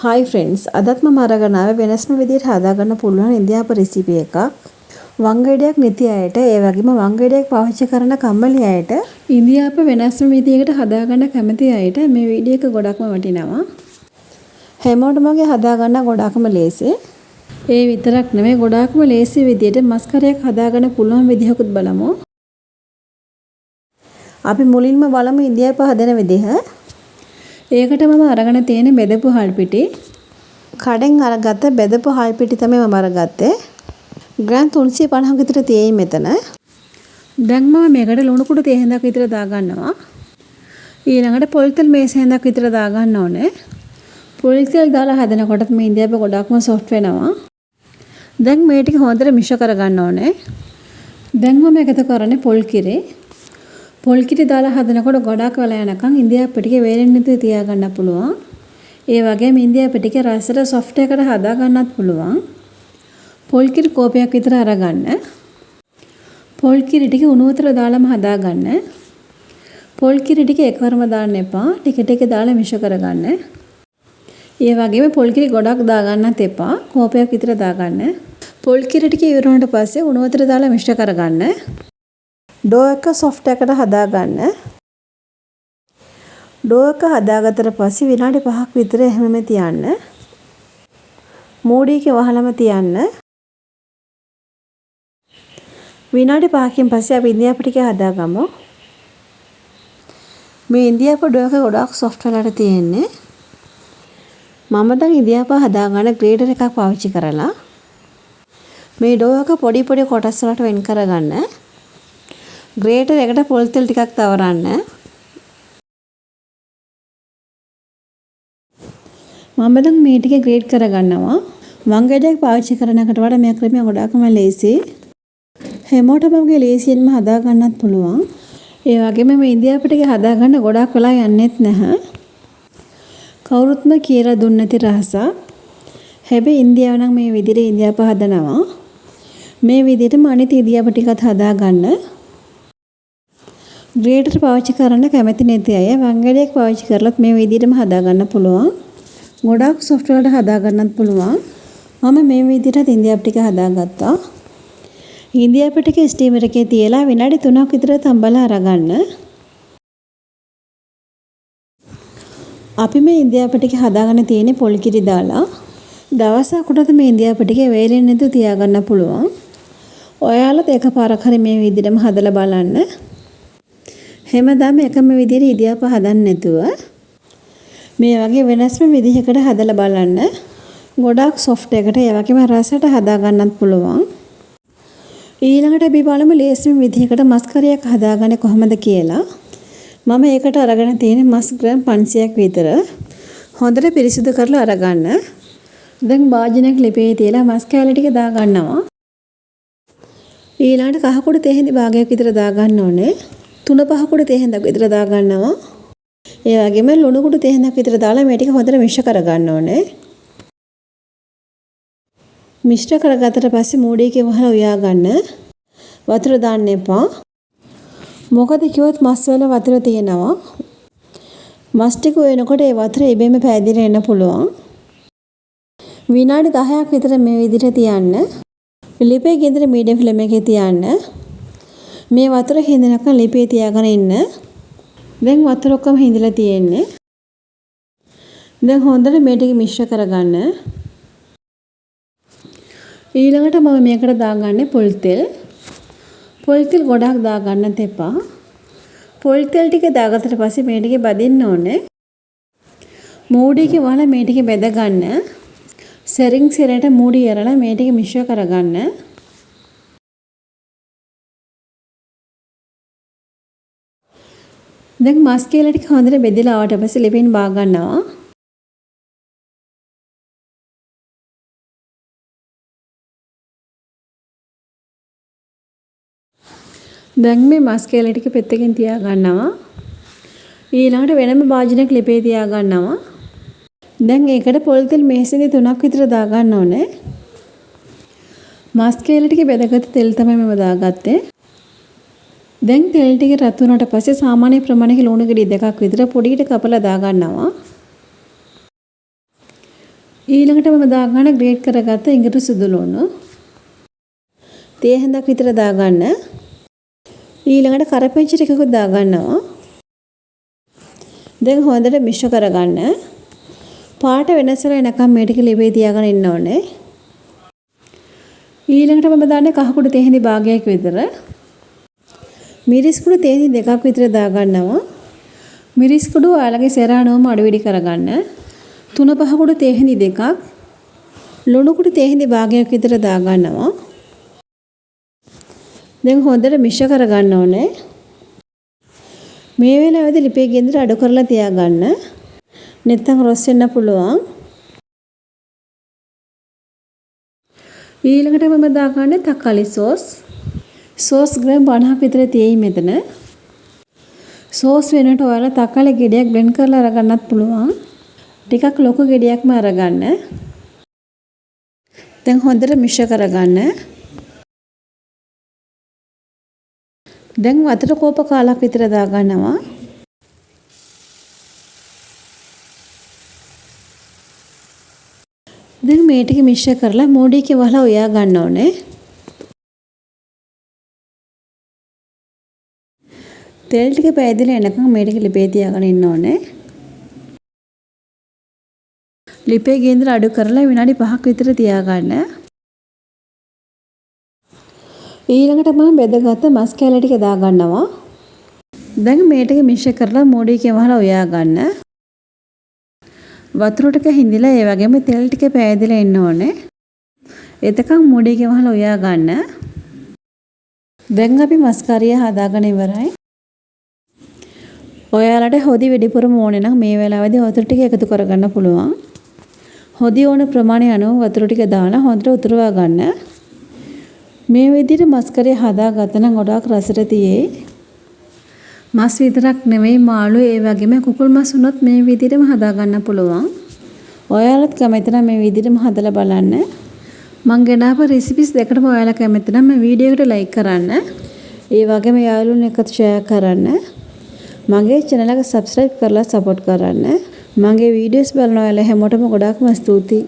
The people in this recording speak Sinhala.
Hi friends, අදත් මම අරගෙන ආවේ වෙනස්ම විදිහට හදාගන්න පුළුවන් ඉන්දියාපු රෙසිපි එකක්. වංගෙඩියක් නැති අයට, ඒ වගේම වංගෙඩියක් පාවිච්චි කරන කම්මැලි අයට, ඉන්දියාපු වෙනස්ම විදිහකට හදාගන්න කැමති අයට මේ වීඩියෝ එක ගොඩක්ම වටිනවා. හැමෝටම වගේ හදාගන්න ගොඩක්ම ලේසි. ඒ විතරක් නෙමෙයි ගොඩක්ම ලේසි විදිහට මස් කරයක් හදාගන්න පුළුවන් විදිහකුත් බලමු. අපි මුලින්ම බලමු ඉන්දියාපු හදන විදිහ. ඒකට මම අරගෙන තියෙන බෙදපු හල් පිටි. කඩෙන් අරගත්ත බෙදපු හල් පිටි තමයි මම අරගත්තේ. ග්‍රෑම් 350ක විතර තියෙයි මෙතන. දැන් මම මේකට ලුණු කුඩු 30ක් විතර දාගන්නවා. ඊළඟට පොල් තෙල් මේසෙන්ක් විතර දාගන්න ඕනේ. පොල් තෙල් දාලා හදනකොට මේ ඉන්දියාපු ගොඩක්ම සොෆ්ට් වෙනවා. දැන් මේ ටික හොඳට මිශ්‍ර කරගන්න ඕනේ. දැන් මම එකතු කරන්නේ පොල් කිරි. පොල් කිරි දාලා හදනකොට ගොඩක් වෙලා යනකම් ඉන්දියාපු ටික වේලෙන්නේ නැතුව තියාගන්න පුළුවන්. ඒ වගේම ඉන්දියාපු ටික රසට සොෆ්ට් එකකට හදා ගන්නත් පුළුවන්. පොල් කිරි කෝපයක් විතර අරගන්න. පොල් කිරි ටික උණු වතුර දාලාම හදාගන්න. පොල් කිරි ටික එකවරම දාන්න එපා. ටික ටික දාලා මිශ්‍ර කරගන්න. ඒ වගේම පොල් කිරි ගොඩක් දාගන්නත් එපා. කෝපයක් විතර දාගන්න. පොල් කිරි ටික ඉවර වුණාට පස්සේ උණු වතුර දාලා මිශ්‍ර කරගන්න. ඩෝ එක සොෆ්ට් එකකට හදාගන්න. ඩෝ එක හදාගත්තට පස්සේ විනාඩි 5ක් විතර එහෙමම තියන්න. මූඩියක වහලම තියන්න. විනාඩි 5කින් පස්සේ අපි ඉන්දියාපු ටික හදාගමු. මේ ඉන්දියාපු ඩෝ එක ගොඩක් සොෆ්ට් වෙලාට තියෙන්නේ. මම දැන් ඉන්දියාපු හදාගන්න ග්‍රේටර් එකක් පාවිච්චි කරලා මේ ඩෝ එක පොඩි පොඩි කොටස් වලට වෙන් කරගන්න. ග්‍රේටර් එකට පොල් තෙල් ටිකක් තවරන්න. මම දැන් මේ ටික ග්‍රේට් කරගන්නවා. වංගෙඩියක් පාවිච්චි කරනකට වඩා මේ ක්‍රමය ගොඩක්ම ලේසි. හැමෝටම වගේ ලේසියෙන්ම හදා ගන්නත් පුළුවන්. ඒ වගේම මේ ඉන්දියාපු ටික හදාගන්න ගොඩක් වෙලා යන්නෙත් නැහැ. කවුරුත්ම කියලා දුන්නේ නැති රහසක්. හැබැයි ඉන්දියාව නම් මේ විදිහට ඉන්දියාපු හදනවා. මේ විදිහටම අනිත් ඉන්දියාපු ටිකත් හදාගන්න. ග්‍රේටර් පාවිච්චි කරන්න කැමති නැති අය වංගෙඩියක් පාවිච්චි කරලත් මේ විදිහටම හදාගන්න පුළුවන්. ගොඩක් සොෆ්ට් වලට හදාගන්නත් පුළුවන්. මම මේ විදිහට ඉන්දියාපු ටික හදාගත්තා. ඉන්දියාපු ටික ස්ටීමර් එකේ තියලා විනාඩි 3ක් විතර තම්බලා අරගන්න. අපි මේ ඉන්දියාපු ටික හදාගෙන තියෙන්නේ පොල් කිරි දාලා. දවසක් උඩට මේ ඉන්දියාපු ටික වේලෙන්නේ නැතුව තියාගන්න පුළුවන්. ඔයාලත් එකපාරක් හරි මේ විදිහටම හදලා බලන්න. හැමදාම එකම විදිහට ඉන්දියාපු හදන්න නැතුව මේ වගේ වෙනස්ම විදිහකට හදලා බලන්න. ගොඩක් සොෆ්ට් එකට ඒ වගේම රසට හදා ගන්නත් පුළුවන්. ඊළඟට අපි බලමු ලේසිම විදිහකට මස් කරයක් හදාගන්නේ කොහොමද කියලා. මම ඒකට අරගෙන තියෙන්නේ මස් ග්‍රෑම් 500ක් විතර. හොඳට පිරිසිදු කරලා අරගන්න. දැන් භාජනයක් ලිපේ තියලා මස් කෑලි ටික දා ගන්නවා. ඊළඟට කහ කුඩු තෙහෙඳි භාගයක් විතර දා ගන්න ඕනේ. 3-5 කුඩු තෙහෙඳක් විතර දා ගන්නවා. ඒ වගේම ලුණු කුඩු 30ක් විතර දාලා මේ ටික හොඳට මිශ්‍ර කරගන්න ඕනේ. මිශ්‍ර කරගත්තට පස්සේ මූඩියකින් වහලා උයා ගන්න. වතුර දාන්න එපා. මොකද කිව්වොත් මස් වල වතුර තියෙනවා. මස් ටික උයනකොට ඒ වතුර ඉබේම පැදිලා එන්න පුළුවන්. විනාඩි 10ක් විතර මේ විදිහට තියන්න. ලිපේ ගෙදර මීඩියම් ෆ්ලේම් එකේ තියන්න. මේ වතුර හිඳනකම් ලිපේ තියාගෙන ඉන්න. දැන් වතුර ඔක්කොම හිඳලා තියෙන්නේ. දැන් හොඳට මේ ටික මිශ්‍ර කරගන්න. ඊළඟට මම මේකට දාගන්නේ පොල් තෙල්. පොල් තෙල් ගොඩක් දාගන්නත් එපා. පොල් තෙල් ටික දාගත්තට පස්සේ මේ ටික බදින්න ඕනේ. මූඩියකින් වහලා මේ ටික බෙද ගන්න. සෙරින් සෙරට මූඩිය ඇරලා මේ ටික මිශ්‍ර කරගන්න. දැන් මස් කෑලි ටික හොඳට බෙදලා ආවට පස්සේ ලිපෙන් බා ගන්නවා. දැන් මේ මස් කෑලි ටික පෙත්තකින් තියා ගන්නවා. ඊළඟට වෙනම භාජනයක් ලිපේ තියා ගන්නවා. දැන් ඒකට පොල් තෙල් මේසෙදි 3ක් විතර දා ගන්න ඕනේ. මස් කෑලි ටික බෙදගත්ත තෙල් තමයි මම දාගත්තේ. දැන් තෙල් ටික රත් වුණාට පස්සේ සාමාන්‍ය ප්‍රමාණයක ලුණු ගෙඩි 2ක් විතර පොඩියට කපලා දා ගන්නවා. ඊළඟට මම දාගන්න ග්‍රේට් කරගත්ත ඉඟුරු සුදු ලුණු. තේ හැඳක් විතර දාගන්න. ඊළඟට කරපිංචි ටිකකුත් දාගන්නවා. දැන් හොඳට මිශ්‍ර කරගන්න. පාට වෙනස් වෙලා එනකම් මේ ටික ලිපේ තියාගෙන ඉන්න ඕනේ. ඊළඟට මම දාන්නේ කහ කුඩු තේ හැඳි භාගයක් විතර. මිරිස් කුඩු තේ හැඳි දෙකක් විතර දාගන්නවා. මිරිස් කුඩු ඔයාලගේ සෙරානෝම අඩු වැඩි කරගන්න. 3-5 කුඩු තේ හැඳි දෙකක්. ලුණු කුඩු තේ හැඳි භාගයක් විතර දාගන්නවා. දැන් හොඳට මිශ්‍ර කරගන්න ඕනේ. මේ වෙලාවේදී ලිපේ ගෙන්දර අඩු කරලා තියාගන්න. නැත්නම් රොස් වෙන්න පුළුවන්. ඊළඟට මම දාගන්නේ තක්කාලි සෝස්. සෝස් ග්‍රෑම් 50ක් විතර තියෙයි මෙතන. සෝස් වෙනට ඔයාලා තක්කාලි ගෙඩියක් බ්ලෙන්ඩ් කරලා අරගන්නත් පුළුවන්. ටිකක් ලොකු ගෙඩියක්ම අරගන්න. දැන් හොඳට මිශ්‍ර කරගන්න. දැන් වතුර කෝප කාලක් විතර දාගන්නවා. දැන් මේ ටික මිශ්‍ර කරලා මූඩියකින් වහලා උයා ගන්න ඕනේ. තෙල් ටික පැයදිලා එනකම් මේ ටික ලිපේ තියාගෙන ඉන්න ඕනේ. ලිපේ ගේන්දර අඩු කරලා විනාඩි 5ක් විතර තියාගන්න. ඊළඟට මම බෙදගත්ත මස් කැල ටික දාගන්නවා. දැන් මේ ටික මිශ්‍ර කරලා මූඩියකින් වහලා උයා ගන්න. වතුර ටික හිඳිලා ඒ වගේම තෙල් ටික පැයදිලා ඉන්න ඕනේ. එතකන් මූඩියකින් වහලා උයා ගන්න. දැන් අපි මස් කරිය හදාගෙන ඉවරයි. ඔයාලට හොදි වැඩිපුරම ඕනේ නම් මේ වෙලාවේදී වතුර ටික එකතු කරගන්න පුළුවන්. හොදි ඕන ප්‍රමාණය අනුව වතුර ටික දාලා හොඳට උතුරවා ගන්න. මේ විදිහට මස් කරිය හදාගත්ත නම් ගොඩාක් රසට තියෙයි. මස් විතරක් නෙවෙයි මාළු ඒ වගේම කුකුල් මස් උනොත් මේ විදිහටම හදා ගන්න පුළුවන්. ඔයාලත් කැමති නම් මේ විදිහටම හදලා බලන්න. මම ගෙනාපු රෙසිපිස් දෙකටම ඔයාලා කැමති නම් මේ වීඩියෝ එකට ලයික් කරන්න. ඒ වගේම යාළුවෝ එක්කත් ෂෙයා කරන්න. මගේ channel එක subscribe කරලා support කරන්න. මගේ වීඩියෝස් බලන ඔයාලා හැමෝටම ගොඩාක්ම ස්තුතියි.